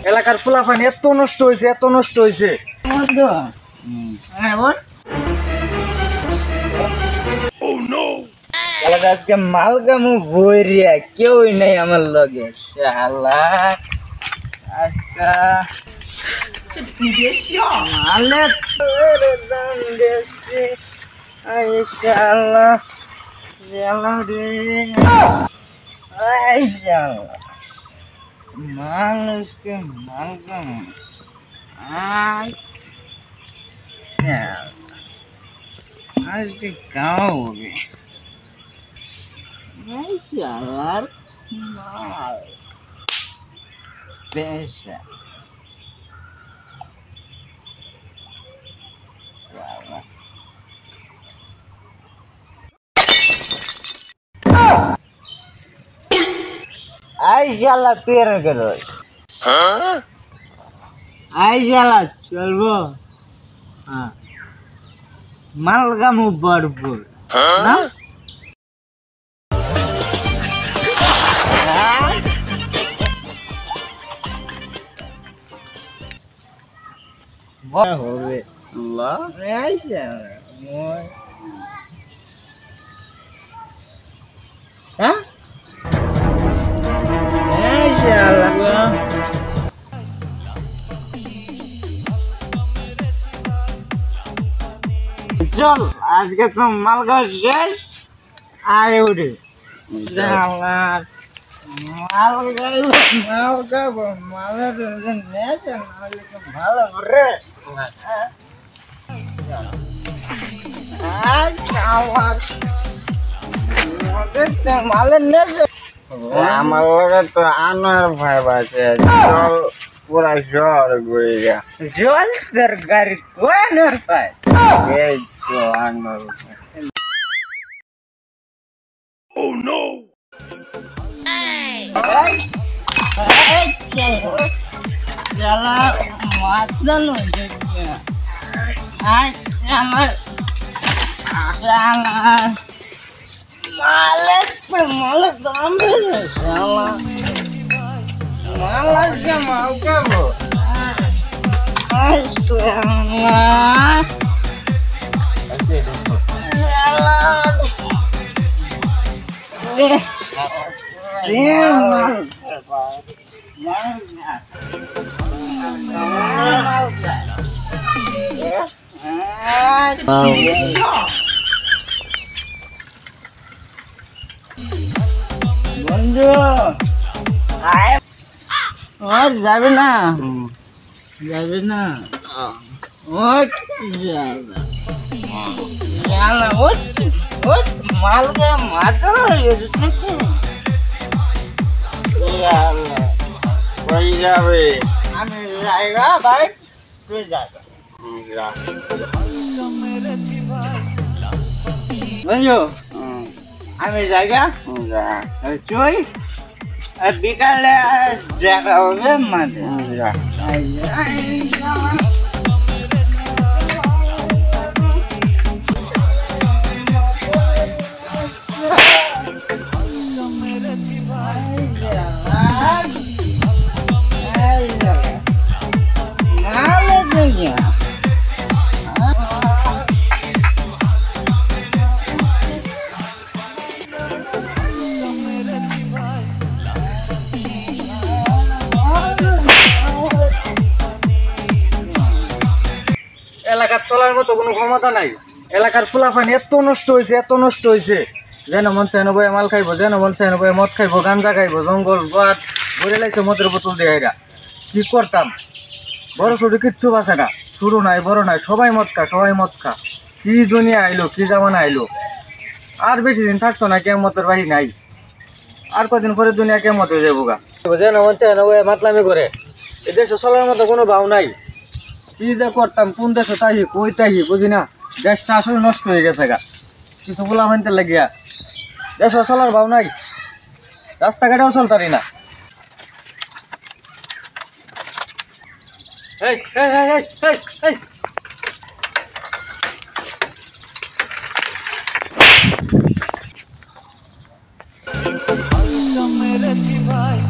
এলাকার ফুলাফান এত নষ্ট হয়েছে এলাকা আজকে মালগামু বইরিয়া কেউই নেই আমার লগে শালা আজকা মালে তোরে দাম দেশে আই শালা শালা রে আই শালা মানুষকে মালগামু আই শালা আজকে গাঁও হবে শালার মাল পেশা শালা আই শালা তের করো আই শালা চলবো হ্যাঁ মালগামু ভরপুর না হবে চল আজকে তো মালগাঁও শেষ আয় উঠে ভালো রে আমার লগে তো আনার ভাই আছে জল পুরা জ্বর ঘুরে গা জল তোর গাড়ি কোয়ানোর ভাই এই তো আনার Oh no! Jala matan loh dia. Ay, jamar. Jala. Malas ambil. Jala. Malas dia mau kamu. Ay, jala. Jala. বন্ধু আর যাবে না মালগা মাথা যাবে আমি জায়গা ভাই তুই যাবে বুঝলো আমি জায়গা চই আর বিকালে দেখা হবে মাঝে এলাকার চলার মতো কোনো ক্ষমতা নাই এলাকার ফুলাফান এত নষ্ট হয়েছে যেন মন চাই নবয়ে মাল খাইবো যেন মন চাই নবয়ে মদ খাইবো গাঞ্জা খাইবো জঙ্গল গাছ ভরে লাইছে মদের বোতল দিয়ে এরা কি করতাম বড় ছোট কিচ্ছু বাঁচে না ছোটো নাই বড় নাই সবাই মদ খা কি দুনিয়া আইলো কি জামানা আইলো আর বেশি দিন থাকতো না কেমতের বাহি নাই আর কদিন পরে দুনিয়া কেমত হয়ে যাবো গা যেন মন চাই নবয়ে মাতলামি করে এ দেশে চলার মতো কোনো ভাও নাই কি যে করতাম কোন দেশে তাই কই তাই বুঝি না দেশটা আসলে নষ্ট হয়ে গেছে গা কিছু বলা মানতে লাগিয়া দেশে চলার ভাব নাই রাস্তাঘাটেও চলতারি না मेरे चिवाई